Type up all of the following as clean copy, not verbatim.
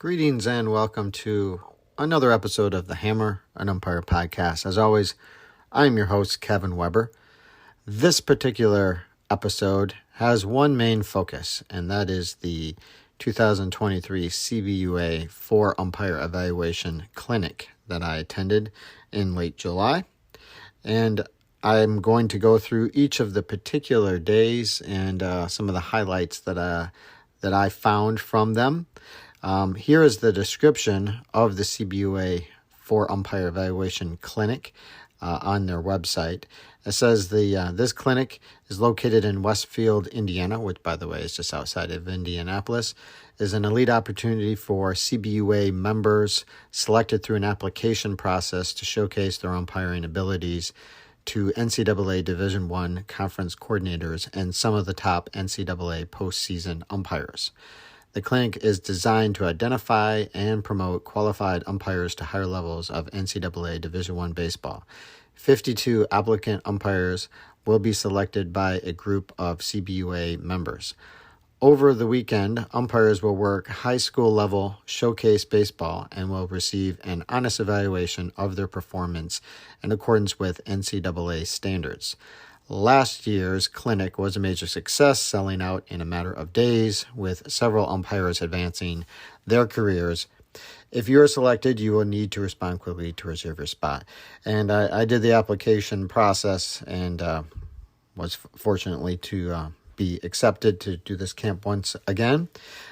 Greetings and welcome to another episode of the Hammer, an Umpire podcast. As always, I am your host, Kevin Weber. This particular episode has one main focus, and that is the 2023 CBUA 4 Umpire Evaluation Clinic that I attended in late July. And I'm going to go through each of the particular days and some of the highlights that I found from them. Here is the description of the CBUA 4 Umpire Evaluation Clinic on their website. It says this clinic is located in Westfield, Indiana, which, by the way, is just outside of Indianapolis, is an elite opportunity for CBUA members selected through an application process to showcase their umpiring abilities to NCAA Division I conference coordinators and some of the top NCAA postseason umpires. The clinic is designed to identify and promote qualified umpires to higher levels of NCAA Division I baseball. 52 applicant umpires will be selected by a group of CBUA members. Over the weekend, umpires will work high school level showcase baseball and will receive an honest evaluation of their performance in accordance with NCAA standards. Last year's clinic was a major success, selling out in a matter of days, with several umpires advancing their careers. If you are selected, you will need to respond quickly to reserve your spot. And I did the application process and was fortunately to be accepted to do this camp once again.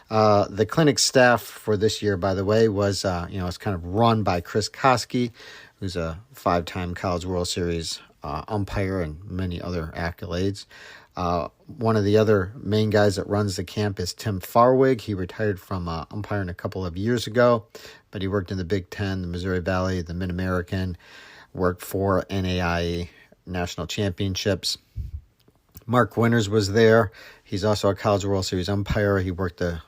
The clinic staff for this year, by the way, was it's kind of run by Chris Koski, who's a 5-time College World Series umpire and many other accolades. One of the other main guys that runs the camp is Tim Farwig. He retired from umpiring a couple of years ago, but he worked in the Big Ten, the Missouri Valley, the Mid-American, worked for NAIA National Championships. Mark Winters was there. He's also a College World Series umpire. He worked the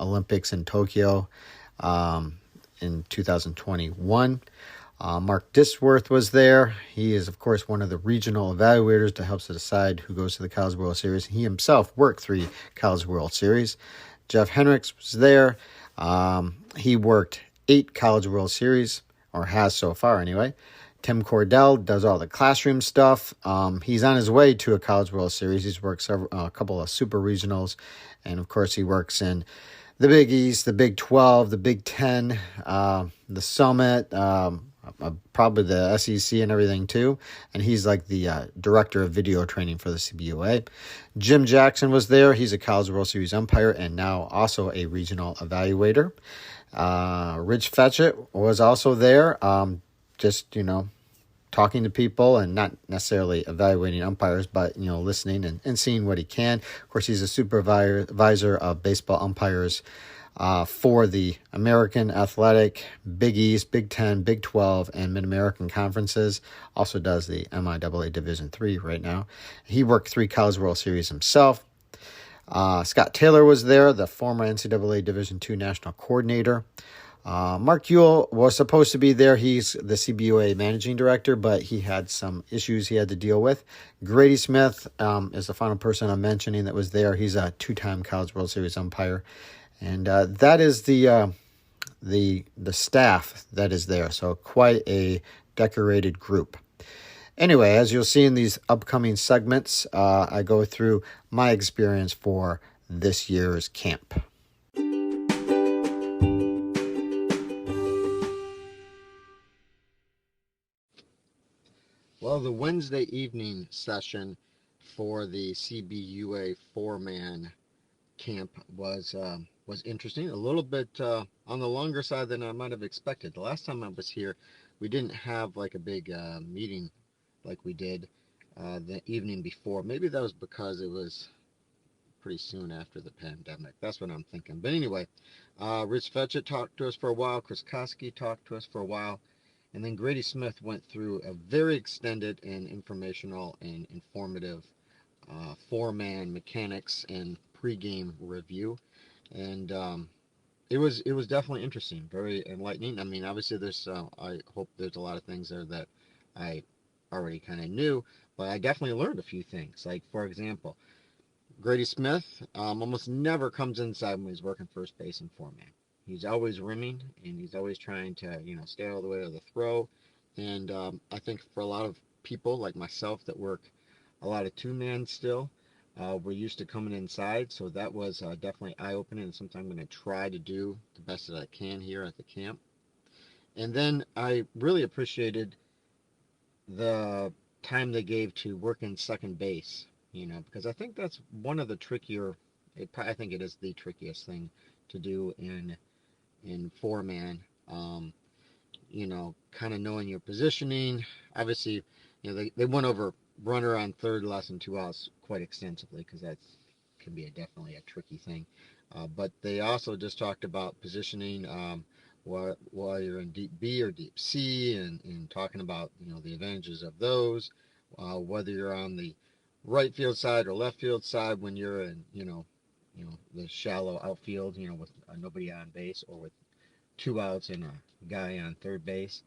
Olympics in Tokyo in 2021. Mark Disworth was there. He is, of course, one of the regional evaluators that helps to decide who goes to the College World Series. He himself worked 3 College World Series. Jeff Henricks was there. He worked 8 College World Series, or has so far anyway. Tim Cordell does all the classroom stuff. He's on his way to a College World Series. He's worked a couple of super regionals, and of course he works in the Big East, the Big 12, the Big 10, the Summit, probably the SEC and everything too. And he's like the director of video training for the CBUA. Jim Jackson was there. He's a College World Series umpire and now also a regional evaluator. Rich Fetchett was also there, talking to people and not necessarily evaluating umpires, but, listening and seeing what he can. Of course, he's a supervisor of baseball umpires for the American Athletic, Big East, Big 10, Big 12, and Mid-American conferences. Also does the MIAA Division III right now. He worked 3 College World Series himself. Scott Taylor was there, the former NCAA Division II National Coordinator. Mark Ewell was supposed to be there. He's the CBUA managing director, but he had some issues he had to deal with. Grady Smith is the final person I'm mentioning that was there. He's a 2-time College World Series umpire. And that is the staff that is there. So quite a decorated group. Anyway, as you'll see in these upcoming segments, I go through my experience for this year's camp. Well, the Wednesday evening session for the CBUA 4-man camp was interesting. A little bit on the longer side than I might have expected. The last time I was here, we didn't have like a big meeting like we did the evening before. Maybe that was because it was pretty soon after the pandemic. That's what I'm thinking. But anyway, Rich Fetchett talked to us for a while. Chris Koski talked to us for a while. And then Grady Smith went through a very extended and informational and informative 4-man mechanics and pregame review. And it was definitely interesting, very enlightening. I mean, obviously I hope there's a lot of things there that I already kind of knew, but I definitely learned a few things. Like, for example, Grady Smith almost never comes inside when he's working first base and 4-man. He's always rimming, and he's always trying to, stay out of the way of the throw. And I think for a lot of people like myself that work a lot of two-man still, we're used to coming inside, so that was definitely eye-opening, and something I'm going to try to do the best that I can here at the camp. And then I really appreciated the time they gave to work in second base, because I think that's one of the trickier, I think it is the trickiest thing to do in four-man. Kind of knowing your positioning. Obviously, they went over runner on third, less than 2 outs quite extensively, because that can be definitely a tricky thing. But they also just talked about positioning while you're in deep B or deep C, and talking about the advantages of those. Whether you're on the right field side or left field side when you're in the shallow outfield, with nobody on base, or with 2 outs and a guy on third base,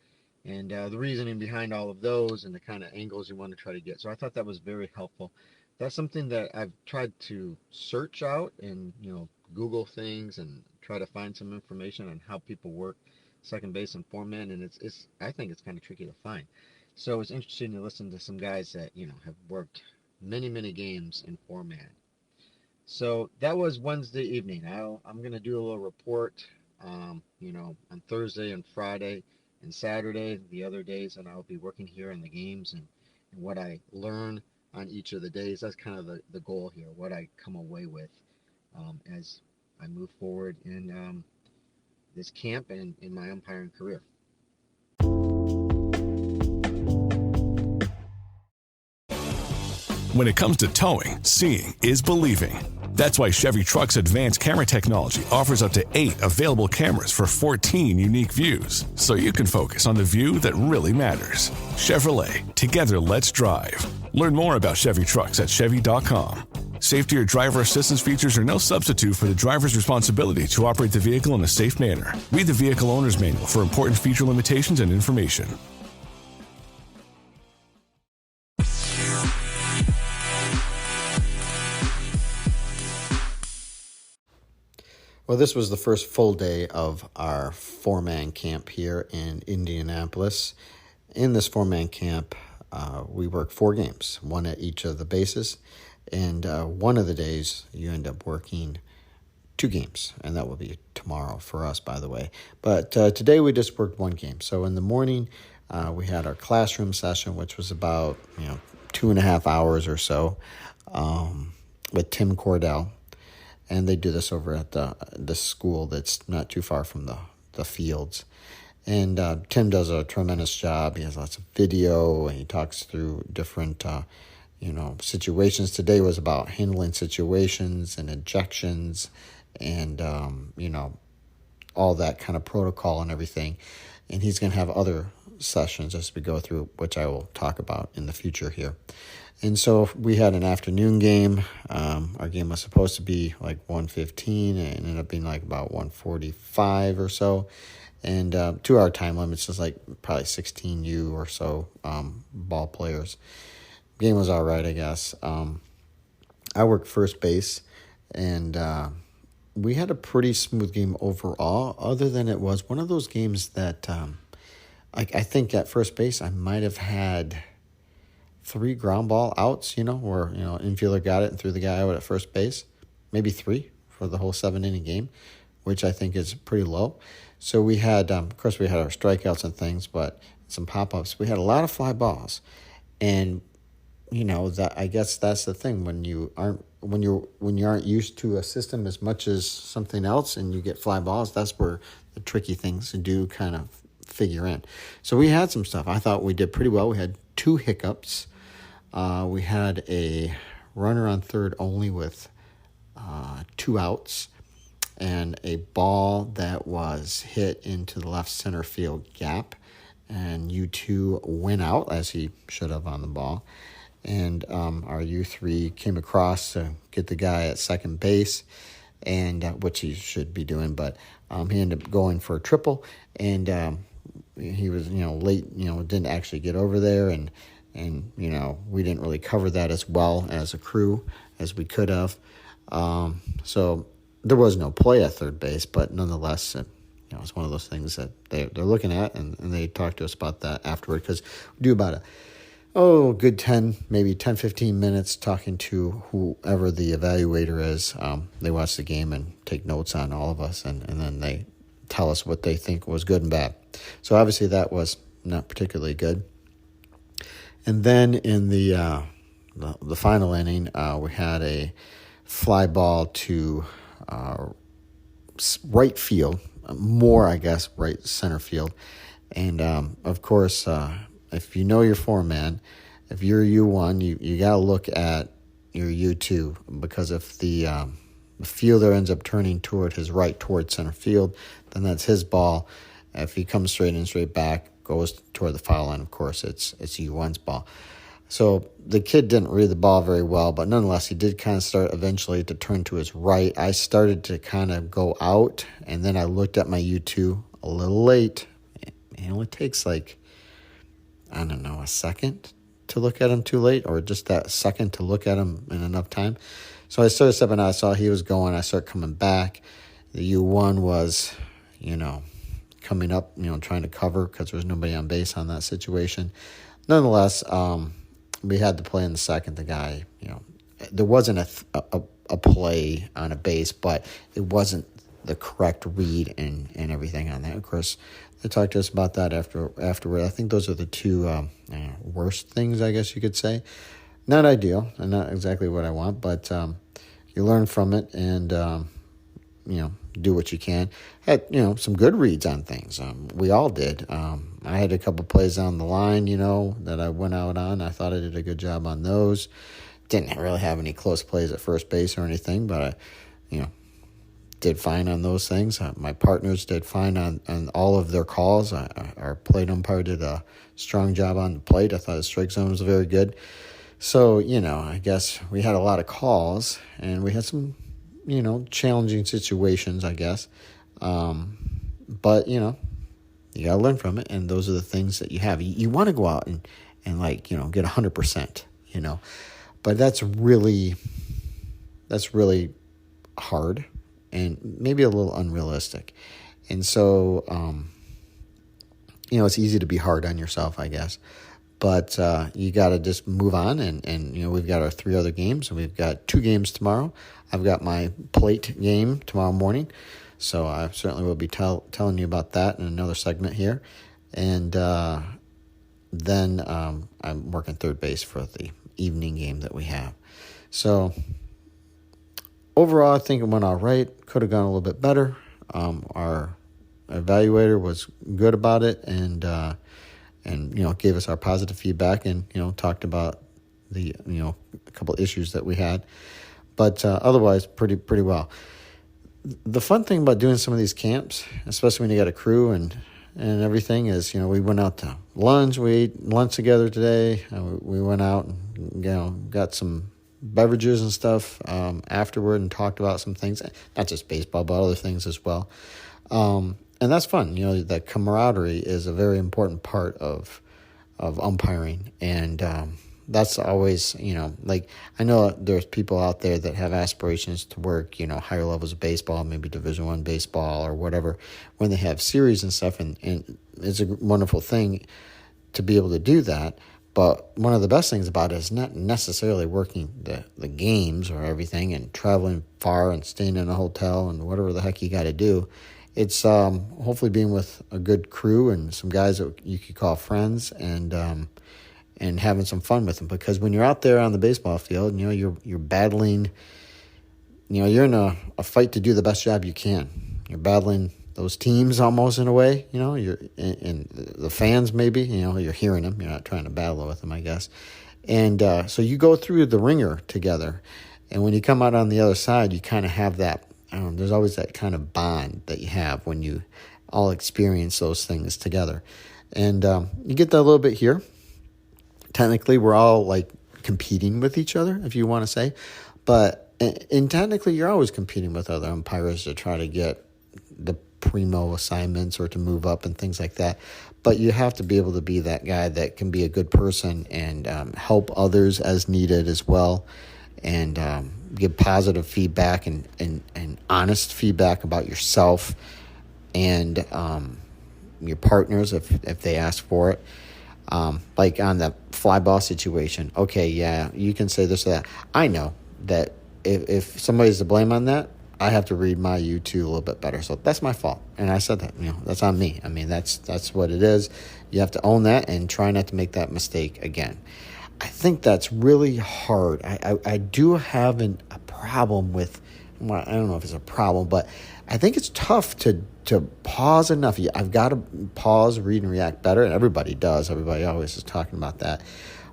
and the reasoning behind all of those and the kind of angles you want to try to get. So I thought that was very helpful. That's something that I've tried to search out and Google things and try to find some information on how people work second base and four-man, and it's I think it's kind of tricky to find. So it's interesting to listen to some guys that have worked many games in four-man. So that was Wednesday evening. I'm going to do a little report on Thursday and Friday and Saturday, the other days, and I'll be working here in the games, and what I learn on each of the days. That's kind of the goal here, what I come away with as I move forward in this camp and in my umpiring career. When it comes to towing, seeing is believing. That's why Chevy Truck's advanced camera technology offers up to 8 available cameras for 14 unique views, so you can focus on the view that really matters. Chevrolet, together let's drive. Learn more about Chevy Trucks at Chevy.com. Safety or driver assistance features are no substitute for the driver's responsibility to operate the vehicle in a safe manner. Read the vehicle owner's manual for important feature limitations and information. Well, this was the first full day of our four-man camp here in Indianapolis. In this four-man camp, we work 4 games, 1 at each of the bases, and one of the days you end up working 2 games, and that will be tomorrow for us, by the way. But today we just worked 1 game. So in the morning, we had our classroom session, which was about 2.5 hours or so, with Tim Cordell. And they do this over at the school that's not too far from the fields. And Tim does a tremendous job. He has lots of video, and he talks through different, situations. Today was about handling situations and ejections and, all that kind of protocol and everything. And he's going to have other sessions as we go through, which I will talk about in the future here. And so we had an afternoon game. Our game was supposed to be like 1:15, and it ended up being like about 1:45 or so. And 2-hour time limits is like probably 16U or so ball players. Game was all right, I guess. I worked first base, and we had a pretty smooth game overall, other than it was one of those games that I think at first base I might have had 3 ground ball outs, where, infielder got it and threw the guy out at first base. Maybe 3 for the whole 7-inning game, which I think is pretty low. So we had, of course, we had our strikeouts and things, but some pop-ups. We had a lot of fly balls. And, that I guess that's the thing. When you aren't used to a system as much as something else and you get fly balls, that's where the tricky things do kind of figure in. So we had some stuff. I thought we did pretty well. We had 2 hiccups. We had a runner on third only with 2 outs, and a ball that was hit into the left center field gap, and U2 went out, as he should have on the ball. And our U3 came across to get the guy at second base, and which he should be doing, but he ended up going for a triple, and he was, late, didn't actually get over there, and we didn't really cover that as well as a crew as we could have. So there was no play at third base, but nonetheless, it's one of those things that they're looking at, and they talked to us about that afterward, because we do about a good 15 minutes talking to whoever the evaluator is. They watch the game and take notes on all of us, and then they tell us what they think was good and bad. So obviously that was not particularly good. And then in the final inning, we had a fly ball to right field, more, I guess, right center field. And, of course, if you know your foreman, if you're U1, you got to look at your U2, because if the fielder ends up turning toward his right toward center field, then that's his ball. If he comes straight in, straight back, goes toward the foul line, of course, it's U1's ball. So the kid didn't read the ball very well, but nonetheless, he did kind of start eventually to turn to his right. I started to kind of go out, and then I looked at my U2 a little late. It only takes a second to look at him too late, or just that second to look at him in enough time. So I started stepping out. I saw he was going. I started coming back. The U1 was, coming up, trying to cover because there was nobody on base on that situation. Nonetheless, we had to play in the second. The guy, there wasn't a play on a base, but it wasn't the correct read and everything on that. Of course, they talked to us about that afterward. I think those are the two worst things, I guess you could say. Not ideal and not exactly what I want, but you learn from it and, do what you can. Had, some good reads on things. We all did. I had a couple plays on the line, that I went out on. I thought I did a good job on those. Didn't really have any close plays at first base or anything, but I, did fine on those things. My partners did fine on all of their calls. Our plate umpire did a strong job on the plate. I thought his strike zone was very good. So, I guess we had a lot of calls, and we had some, challenging situations, I guess. But, you got to learn from it, and those are the things that you have. You want to go out and get 100%, But that's really hard and maybe a little unrealistic. And so, it's easy to be hard on yourself, I guess. But you got to just move on, and we've got our 3 other games, and we've got 2 games tomorrow. I've got my plate game tomorrow morning, so I certainly will be telling you about that in another segment here. And then I'm working third base for the evening game that we have. So overall, I think it went all right. Could have gone a little bit better. Our evaluator was good about it, and gave us our positive feedback, and talked about the a couple issues that we had, but otherwise pretty well. The fun thing about doing some of these camps, especially when you got a crew and everything, is we went out to lunch. We ate lunch together today. We went out and got some beverages and stuff afterward, and talked about some things, not just baseball but other things as well. And that's fun. That camaraderie is a very important part of umpiring. And that's always, I know there's people out there that have aspirations to work, higher levels of baseball, maybe Division I baseball or whatever, when they have series and stuff. And it's a wonderful thing to be able to do that. But one of the best things about it is not necessarily working the games or everything and traveling far and staying in a hotel and whatever the heck you got to do. It's hopefully being with a good crew and some guys that you could call friends, and having some fun with them. Because when you're out there on the baseball field, you're battling. You're in a fight to do the best job you can. You're battling those teams almost in a way. You're in the fans maybe. You're hearing them. You're not trying to battle with them, I guess. And so you go through the ringer together, and when you come out on the other side, you kind of have that. There's always that kind of bond that you have when you all experience those things together. And you get that a little bit here. Technically, we're all competing with each other, if you want to say. But and technically, you're always competing with other umpires to try to get the primo assignments or to move up and things like that. But you have to be able to be that guy that can be a good person and help others as needed as well. and give positive feedback and honest feedback about yourself and your partners if they ask for it. Like on the fly ball situation, okay, yeah, you can say this or that. I know that if somebody's to blame on that, I have to read my U2 a little bit better. So that's my fault. And I said that, that's on me. I mean, that's what it is. You have to own that and try not to make that mistake again. I think that's really hard. I do have a problem with, well, I don't know if it's a problem, but I think it's tough to pause enough. I've got to pause, read, and react better, and everybody does. Everybody always is talking about that.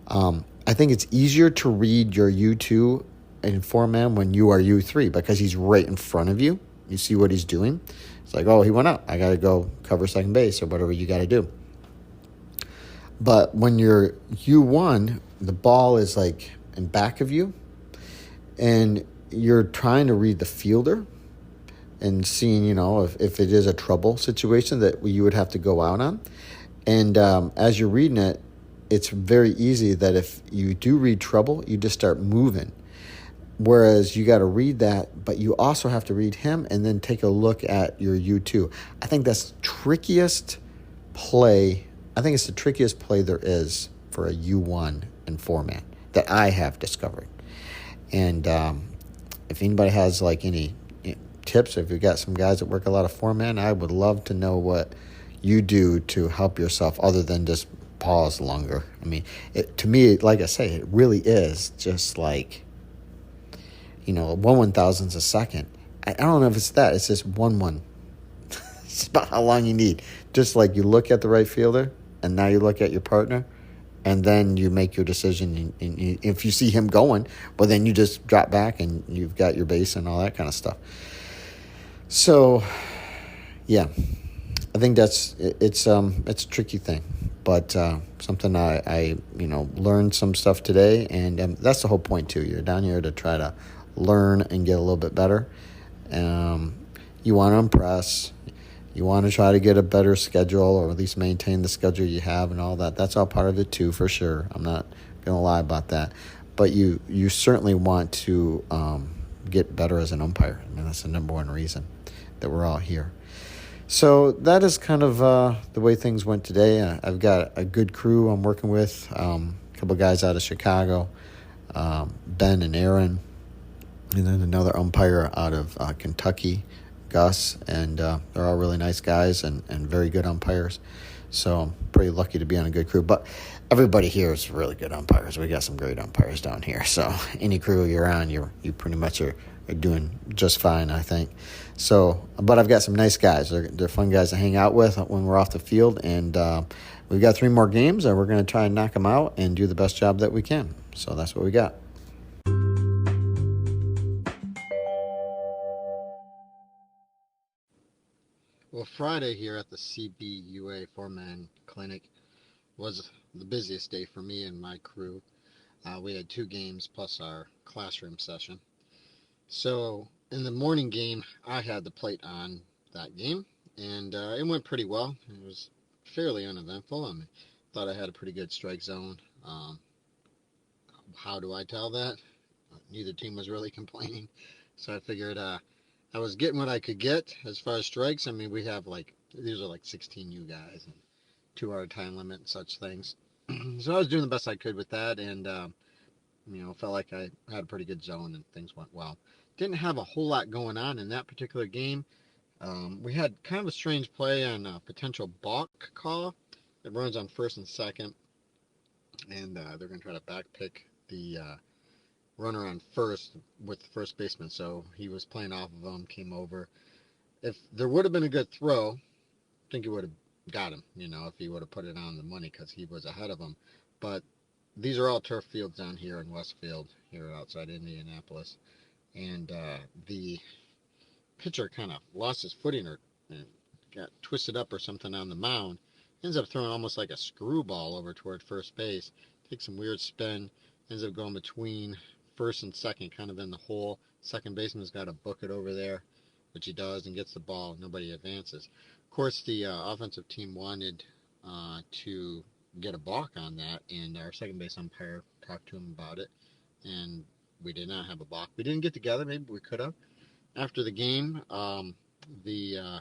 I think it's easier to read your U2 in four-man when you are U3 because he's right in front of you. You see what he's doing. It's like, oh, he went up. I got to go cover second base or whatever you got to do. But when you're U1, the ball is like in back of you, and you're trying to read the fielder and seeing, if it is a trouble situation that you would have to go out on. And as you're reading it, it's very easy that if you do read trouble, you just start moving. Whereas you got to read that, but you also have to read him and then take a look at your U2. I think that's the trickiest play. I think it's the trickiest play there is for a U1 and four-man that I have discovered. And if anybody has like any tips, if you've got some guys that work a lot of four-man, I would love to know what you do to help yourself other than just pause longer. I mean, to me, like I say, it really is just like, 1/1000th a second. I don't know if it's that. It's just 1/1. It's about how long you need. Just like you look at the right fielder, and now you look at your partner, and then you make your decision. And if you see him going, well, then you just drop back, and you've got your base and all that kind of stuff. So, yeah, I think it's a tricky thing, but something I learned some stuff today, and that's the whole point too. You're down here to try to learn and get a little bit better. You want to impress. You want to try to get a better schedule, or at least maintain the schedule you have and all that. That's all part of it too, for sure. I'm not going to lie about that. But you certainly want to get better as an umpire. I mean, that's the number one reason that we're all here. So that is kind of the way things went today. I've got a good crew I'm working with, a couple guys out of Chicago, Ben and Aaron, and then another umpire out of Kentucky, Gus, and they're all really nice guys and very good umpires. So I'm pretty lucky to be on a good crew. But everybody here is really good umpires. We got some great umpires down here. So any crew you're on, you pretty much are doing just fine, I think. So, but I've got some nice guys. They're fun guys to hang out with when we're off the field. And we've got 3 more games, and we're going to try and knock them out and do the best job that we can. So that's what we got. Well, Friday here at the CBUA four-man clinic was the busiest day for me and my crew. We had 2 games plus our classroom session. So in the morning game, I had the plate on that game, and it went pretty well. It was fairly uneventful. I thought I had a pretty good strike zone. How do I tell that? Neither team was really complaining, so I figured I was getting what I could get as far as strikes. I mean, we have these are 16 U guys and 2-hour time limit and such things. So I was doing the best I could with that, and felt like I had a pretty good zone and things went well. Didn't have a whole lot going on in that particular game. We had kind of a strange play on a potential balk call. It runs on first and second, and they're going to try to back pick the runner on first with the first baseman. So he was playing off of him, came over. If there would have been a good throw, I think he would have got him, if he would have put it on the money because he was ahead of him. But these are all turf fields down here in Westfield, here outside Indianapolis. And the pitcher kind of lost his footing or got twisted up or something on the mound. Ends up throwing almost like a screwball over toward first base. Takes some weird spin. Ends up going between first and second, kind of in the hole. Second baseman's got to book it over there, which he does, and gets the ball. Nobody advances. Of course, the offensive team wanted to get a balk on that, and our second base umpire talked to him about it, and we did not have a balk. We didn't get together. Maybe we could have. After the game, the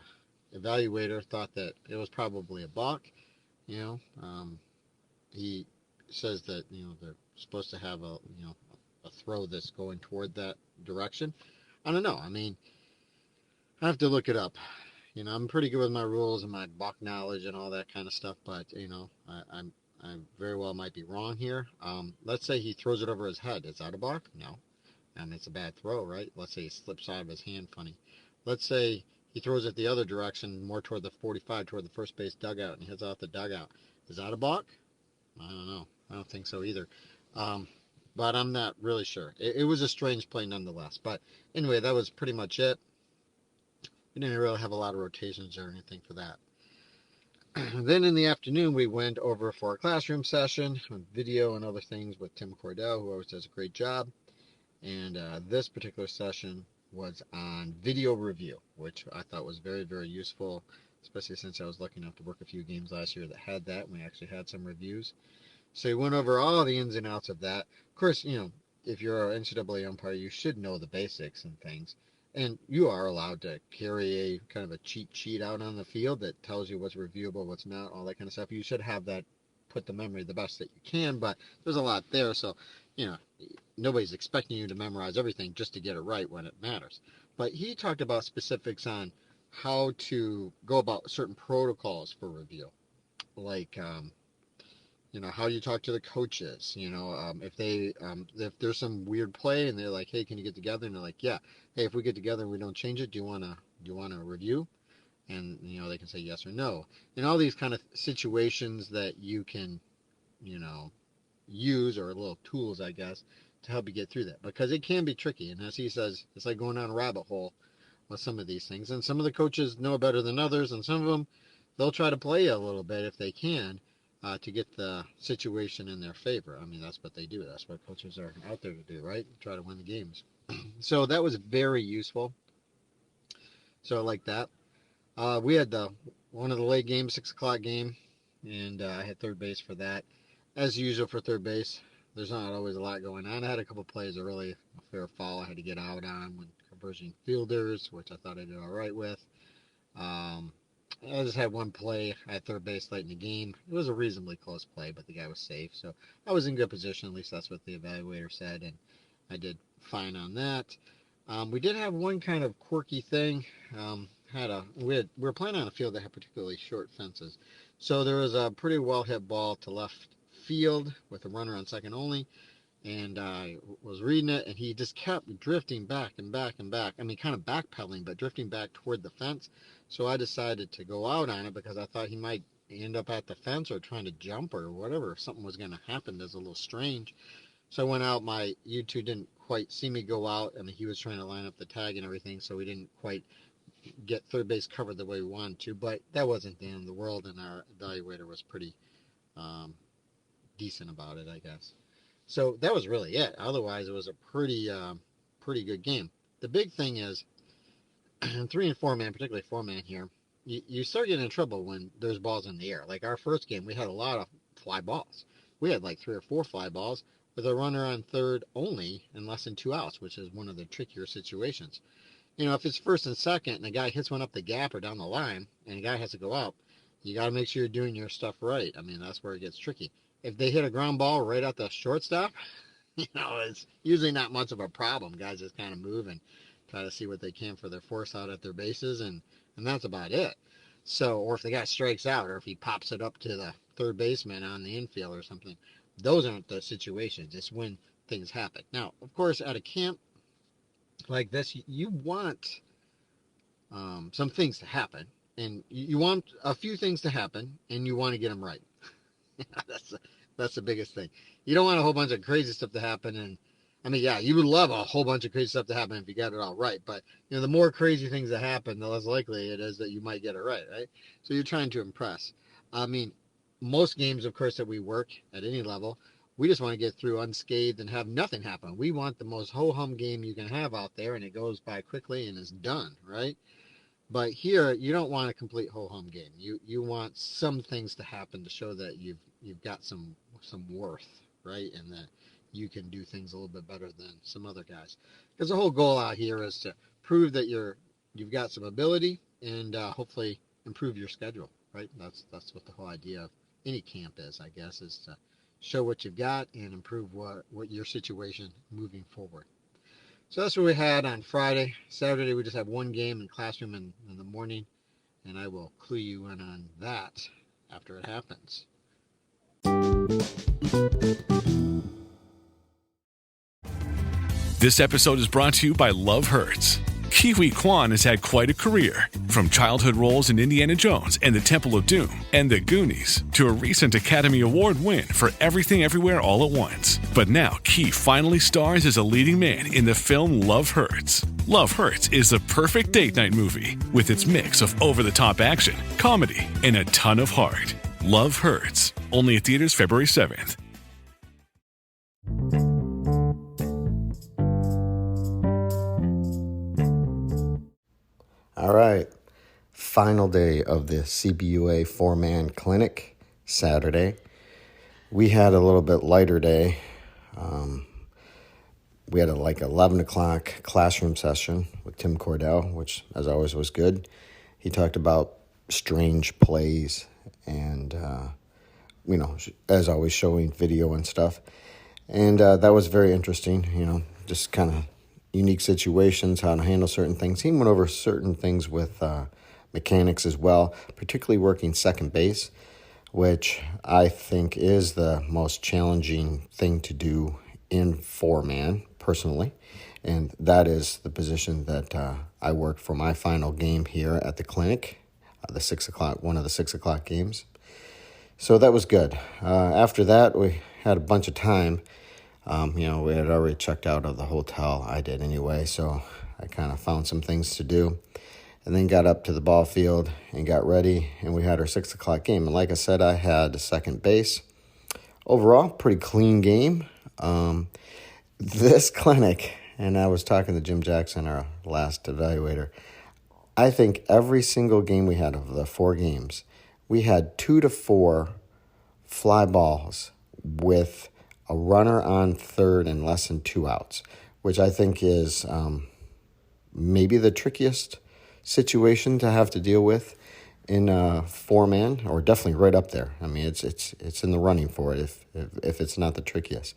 evaluator thought that it was probably a balk. You know, he says that they're supposed to have a throw that's going toward that direction. I don't know. I mean, I have to look it up. I'm pretty good with my rules and my balk knowledge and all that kind of stuff, but I very well might be wrong here. Let's say he throws it over his head. Is that a balk? No. And it's a bad throw, right? Let's say he slips out of his hand funny. Let's say he throws it the other direction, more toward the 45, toward the first base dugout, and he hits out the dugout. Is that a balk? I don't know. I don't think so either. But I'm not really sure. It was a strange play nonetheless. But anyway, that was pretty much it. We didn't really have a lot of rotations or anything for that. Then in the afternoon, we went over for a classroom session with video and other things with Tim Cordell, who always does a great job. And this particular session was on video review, which I thought was very, very useful, especially since I was lucky enough to work a few games last year that had that. And we actually had some reviews. So we went over all the ins and outs of that. Of course, if you're an NCAA umpire, you should know the basics and things. And you are allowed to carry a kind of a cheat sheet out on the field that tells you what's reviewable, what's not, all that kind of stuff. You should have that put the memory the best that you can, but there's a lot there. So, nobody's expecting you to memorize everything just to get it right when it matters. But he talked about specifics on how to go about certain protocols for review. Like, how you talk to the coaches, if there's some weird play and they're like, hey, can you get together? And they're like, yeah. Hey, if we get together and we don't change it, do you want to review? And, they can say yes or no. And all these kind of situations that you can, use, or little tools, I guess, to help you get through that. Because it can be tricky. And as he says, it's like going down a rabbit hole with some of these things. And some of the coaches know better than others. And some of them, they'll try to play you a little bit if they can. To get the situation in their favor. I mean, that's what they do. That's what coaches are out there to do, right? Try to win the games. So that was very useful. So I like that. We had one of the late games, 6 o'clock game, and I had third base for that. As usual for third base, there's not always a lot going on. I had a couple plays that really a fair foul I had to get out on when converging fielders, which I thought I did all right with. I just had one play at third base late in the game. It was a reasonably close play, but the guy was safe. So I was in good position. At least that's what the evaluator said, and I did fine on that. We did have one kind of quirky thing. We were playing on a field that had particularly short fences. So there was a pretty well hit ball to left field with a runner on second only. And I was reading it, and he just kept drifting back and back and back. I mean, kind of backpedaling, but drifting back toward the fence. So I decided to go out on it because I thought he might end up at the fence or trying to jump or whatever. If something was going to happen, that's a little strange. So I went out. My U2 didn't quite see me go out. I mean, he was trying to line up the tag and everything, so we didn't quite get third base covered the way we wanted to. But that wasn't the end of the world, and our evaluator was pretty decent about it, I guess. So that was really it. Otherwise, it was a pretty good game. The big thing is, 3 and 4 man, particularly 4 man here, you start getting in trouble when there's balls in the air. Like our first game, we had a lot of fly balls. We had like 3 or 4 fly balls with a runner on third only and less than 2 outs, which is one of the trickier situations. If it's first and second and a guy hits one up the gap or down the line and a guy has to go out, you got to make sure you're doing your stuff right. I mean, that's where it gets tricky. If they hit a ground ball right at the shortstop, it's usually not much of a problem. Guys just kind of move and try to see what they can for their force out at their bases, and that's about it. So, or if the guy strikes out, or if he pops it up to the third baseman on the infield or something, those aren't the situations. It's when things happen. Now, of course, at a camp like this, you want some things to happen, and you want a few things to happen, and you want to get them right. That's the biggest thing. You don't want a whole bunch of crazy stuff to happen, and I mean, yeah, you would love a whole bunch of crazy stuff to happen if you got it all right. But the more crazy things that happen, the less likely it is that you might get it right, right? So you're trying to impress. I mean, most games, of course, that we work at any level, we just want to get through unscathed and have nothing happen. We want the most ho-hum game you can have out there, and it goes by quickly and is done, right? But here, you don't want a complete ho-hum game. You want some things to happen to show that you've got some worth, right? And that you can do things a little bit better than some other guys. Because the whole goal out here is to prove that you've got some ability and hopefully improve your schedule, right? That's what the whole idea of any camp is, I guess, is to show what you've got and improve what your situation moving forward. So that's what we had on Friday. Saturday, we just had one game in classroom in the morning, and I will clue you in on that after it happens. This episode is brought to you by Love Hurts. Kiwi Kwan has had quite a career, from childhood roles in Indiana Jones and the Temple of Doom and The Goonies to a recent Academy Award win for Everything Everywhere All at Once. But now Ki finally stars as a leading man in the film Love Hurts. Love Hurts is the perfect date night movie with its mix of over-the-top action, comedy, and a ton of heart. Love Hurts, only at theaters February 7th. All right, final day of the CBUA four-man clinic, Saturday. We had a little bit lighter day. We had a 11 o'clock classroom session with Tim Cordell, which, as always, was good. He talked about strange plays and, as always, showing video and stuff. And that was very interesting, just kind of unique situations, how to handle certain things. He went over certain things with mechanics as well, particularly working second base, which I think is the most challenging thing to do in four-man, personally. And that is the position that I worked for my final game here at the clinic, one of the 6 o'clock games. So that was good. After that, we had a bunch of time. We had already checked out of the hotel. I did anyway, so I kind of found some things to do. And then got up to the ball field and got ready, and we had our 6 o'clock game. And like I said, I had second base. Overall, pretty clean game. This clinic, and I was talking to Jim Jackson, our last evaluator, I think every single game we had of the 4 games, we had 2 to 4 fly balls with a runner on third and less than 2 outs, which I think is maybe the trickiest situation to have to deal with in a four-man, or definitely right up there. I mean, it's in the running for it if it's not the trickiest.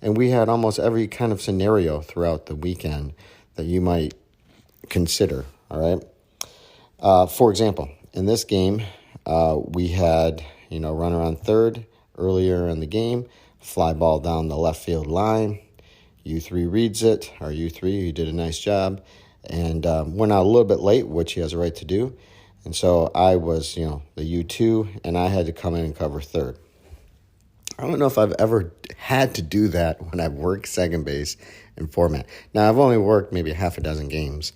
And we had almost every kind of scenario throughout the weekend that you might consider, all right? For example, in this game, we had, runner on third earlier in the game, fly ball down the left field line. U3 reads it, or U3, he did a nice job, and went out a little bit late, which he has a right to do. And so I was, the U2, and I had to come in and cover third. I don't know if I've ever had to do that when I've worked second base in four-man. Now, I've only worked maybe half a dozen games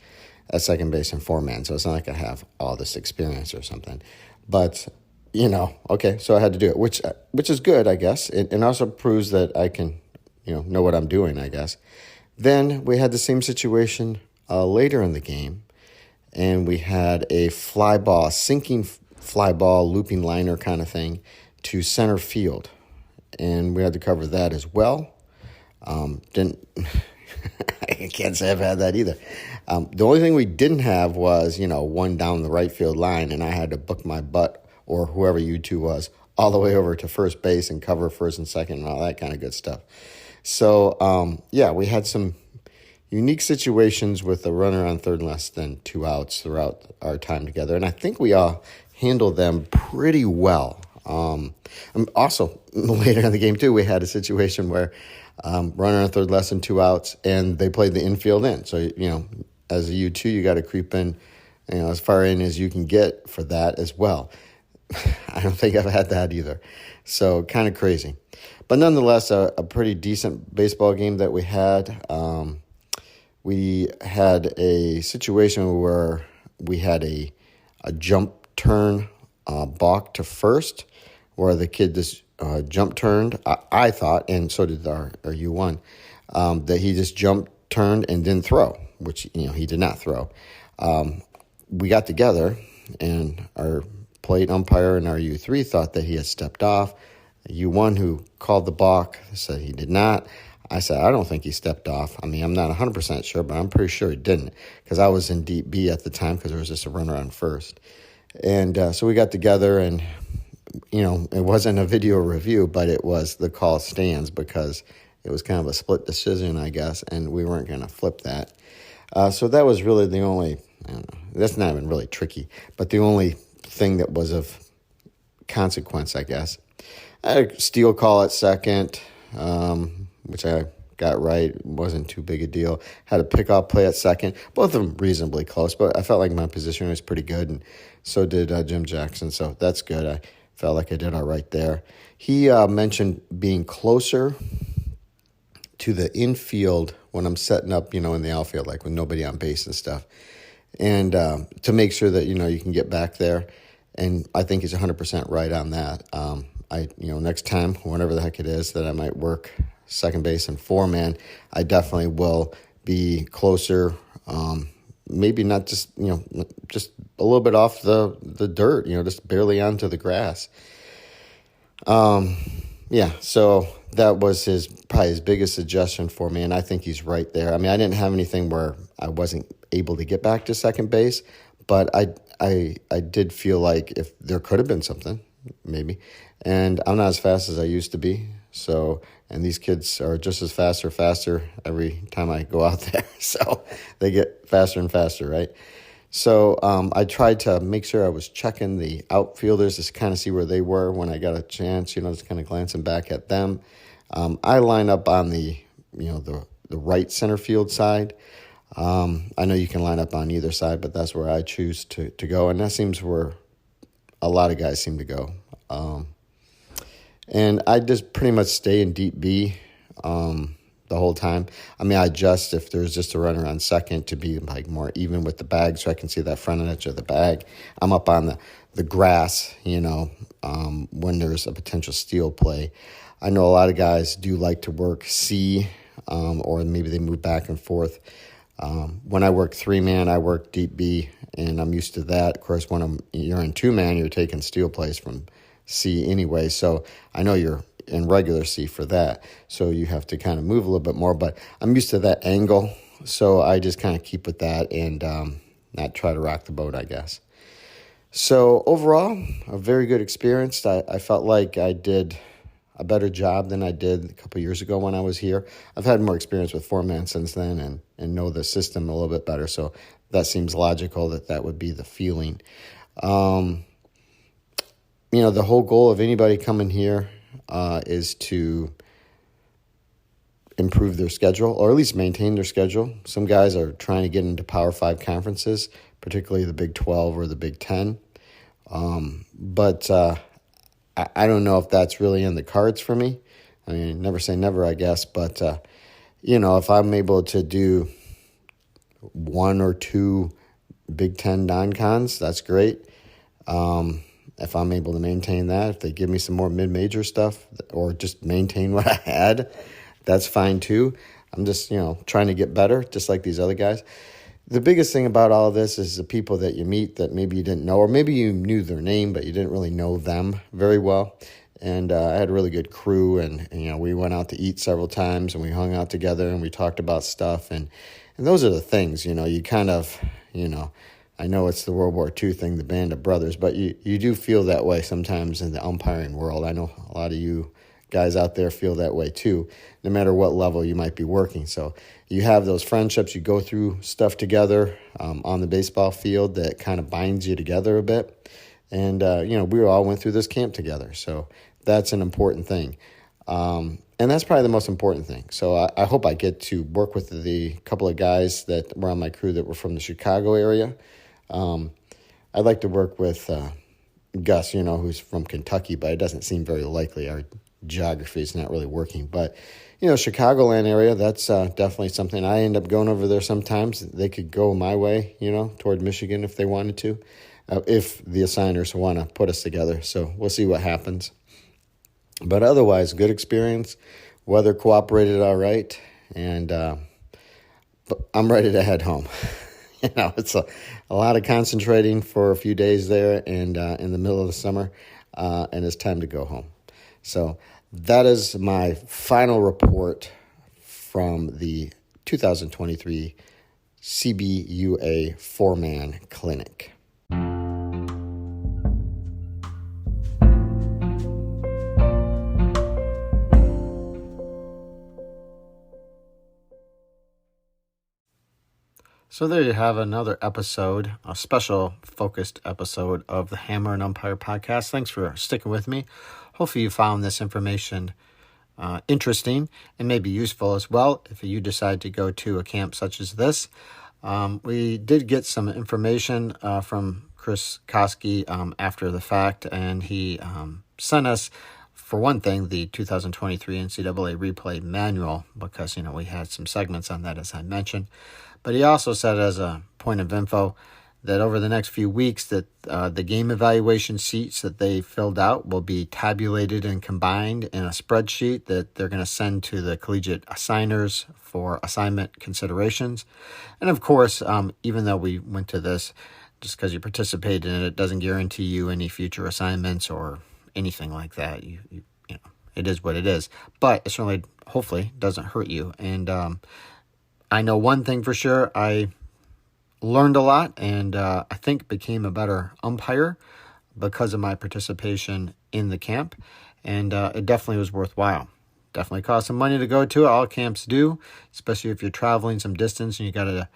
at second base in four-man, so it's not like I have all this experience or something. But, okay, so I had to do it, which is good, I guess. It also proves that I can, know what I'm doing, I guess. Then we had the same situation later in the game, and we had a fly ball, sinking fly ball, looping liner kind of thing to center field. And we had to cover that as well. I can't say I've had that either. The only thing we didn't have was, one down the right field line, and I had to book my butt, or whoever U2 was, all the way over to first base and cover first and second and all that kind of good stuff. So, we had some unique situations with a runner on third and less than 2 outs throughout our time together, and I think we all handled them pretty well. Also, later in the game, too, we had a situation where runner on third less than 2 outs, and they played the infield in. So, as a U2, you got to creep in, as far in as you can get for that as well. I don't think I've had that either. So, kind of crazy. But nonetheless, a pretty decent baseball game that we had. We had a situation where we had a jump turn balk to first, where the kid just jump turned. I thought, and so did our U1, that he just jumped, turned, and didn't throw, which he did not throw. We got together, and our plate umpire and our U3 thought that he had stepped off. U1, who called the balk, said he did not. I said, I don't think he stepped off. I mean, I'm not 100% sure, but I'm pretty sure he didn't, because I was in deep B at the time because there was just a runner on first. And so we got together, and, it wasn't a video review, but it was the call stands, because it was kind of a split decision, I guess, and we weren't going to flip that. So that was really the only, I don't know, that's not even really tricky, but the only thing that was of consequence, I guess. I had a steal call at second, which I got right. It wasn't too big a deal. Had a pickoff play at second. Both of them reasonably close, but I felt like my position was pretty good, and so did Jim Jackson, so that's good. I felt like I did all right there. He mentioned being closer to the infield when I'm setting up, in the outfield, like with nobody on base and stuff, and to make sure that, you can get back there, and I think he's 100% right on that. Next time, whenever the heck it is that I might work second base and four-man, I definitely will be closer, maybe not just, just a little bit off the dirt, just barely onto the grass. So that was probably his biggest suggestion for me, and I think he's right there. I mean, I didn't have anything where I wasn't able to get back to second base, but I did feel like if there could have been something, maybe, and I'm not as fast as I used to be, so, and these kids are just as fast or faster every time I go out there, so they get faster and faster, right? So I tried to make sure I was checking the outfielders to kind of see where they were when I got a chance, just kind of glancing back at them. I line up on the right center field side. I know you can line up on either side, but that's where I choose to go, and that seems where a lot of guys seem to go. And I just pretty much stay in deep B the whole time. I mean, I adjust if there's just a runner on second to be like more even with the bag, so I can see that front edge of the bag. I'm up on the grass, when there's a potential steal play. I know a lot of guys do like to work C, or maybe they move back and forth. When I work three-man, I work deep B, and I'm used to that. Of course, when you're in two-man, you're taking steal plays from C anyway, so I know you're in regular C for that, so you have to kind of move a little bit more, but I'm used to that angle, so I just kind of keep with that and not try to rock the boat, I guess. So overall, a very good experience. I felt like I did a better job than I did a couple years ago when I was here. I've had more experience with four-man since then and know the system a little bit better, so that seems logical that would be the feeling. The whole goal of anybody coming here is to improve their schedule, or at least maintain their schedule. Some guys are trying to get into Power 5 conferences, particularly the Big 12 or the Big 10. But I don't know if that's really in the cards for me. I mean, never say never, I guess. But, if I'm able to do one or two Big 10 non-cons, that's great. If I'm able to maintain that, if they give me some more mid-major stuff or just maintain what I had, that's fine too. I'm just, trying to get better, just like these other guys. The biggest thing about all of this is the people that you meet that maybe you didn't know, or maybe you knew their name, but you didn't really know them very well. And I had a really good crew, and we went out to eat several times, and we hung out together, and we talked about stuff. And those are the things, you kind of, I know it's the World War II thing, the band of brothers, but you do feel that way sometimes in the umpiring world. I know a lot of you guys out there feel that way too, no matter what level you might be working. So you have those friendships, you go through stuff together on the baseball field that kind of binds you together a bit. And, we all went through this camp together, so that's an important thing. And that's probably the most important thing. So I hope I get to work with the couple of guys that were on my crew that were from the Chicago area. I'd like to work with Gus, who's from Kentucky, but it doesn't seem very likely. Our geography is not really working. But, Chicagoland area, that's definitely something. I end up going over there sometimes. They could go my way, toward Michigan if they wanted to, if the assigners want to put us together. So we'll see what happens. But otherwise, good experience. Weather cooperated all right. And but I'm ready to head home. It's a lot of concentrating for a few days there and in the middle of the summer, and it's time to go home. So that is my final report from the 2023 CBUA 4-man clinic. So there you have another episode, a special focused episode of the Hammer and Umpire podcast. Thanks for sticking with me. Hopefully you found this information interesting and maybe useful as well if you decide to go to a camp such as this. We did get some information from Chris Koski after the fact, and he sent us, for one thing, the 2023 NCAA replay manual because, we had some segments on that, as I mentioned. But he also said, as a point of info, that over the next few weeks that the game evaluation sheets that they filled out will be tabulated and combined in a spreadsheet that they're going to send to the collegiate assigners for assignment considerations. And of course, even though we went to this, just because you participated in it doesn't guarantee you any future assignments or anything like that. You know, it is what it is. But it certainly, hopefully, doesn't hurt you. And I know one thing for sure. I learned a lot and I think became a better umpire because of my participation in the camp. And it definitely was worthwhile. Definitely cost some money to go to. All camps do, especially if you're traveling some distance and you got to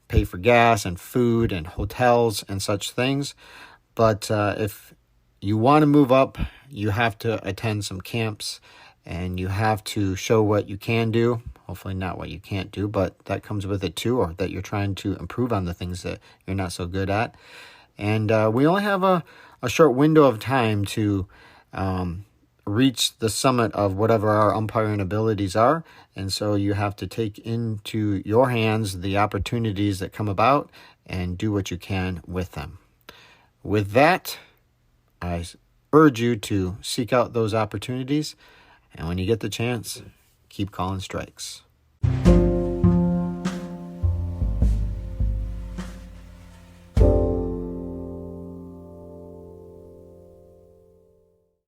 pay for gas and food and hotels and such things. But if you want to move up, you have to attend some camps and you have to show what you can do. Hopefully not what you can't do, but that comes with it too, or that you're trying to improve on the things that you're not so good at. And we only have a short window of time to reach the summit of whatever our umpiring abilities are. And so you have to take into your hands the opportunities that come about and do what you can with them. With that, I urge you to seek out those opportunities. And when you get the chance, keep calling strikes.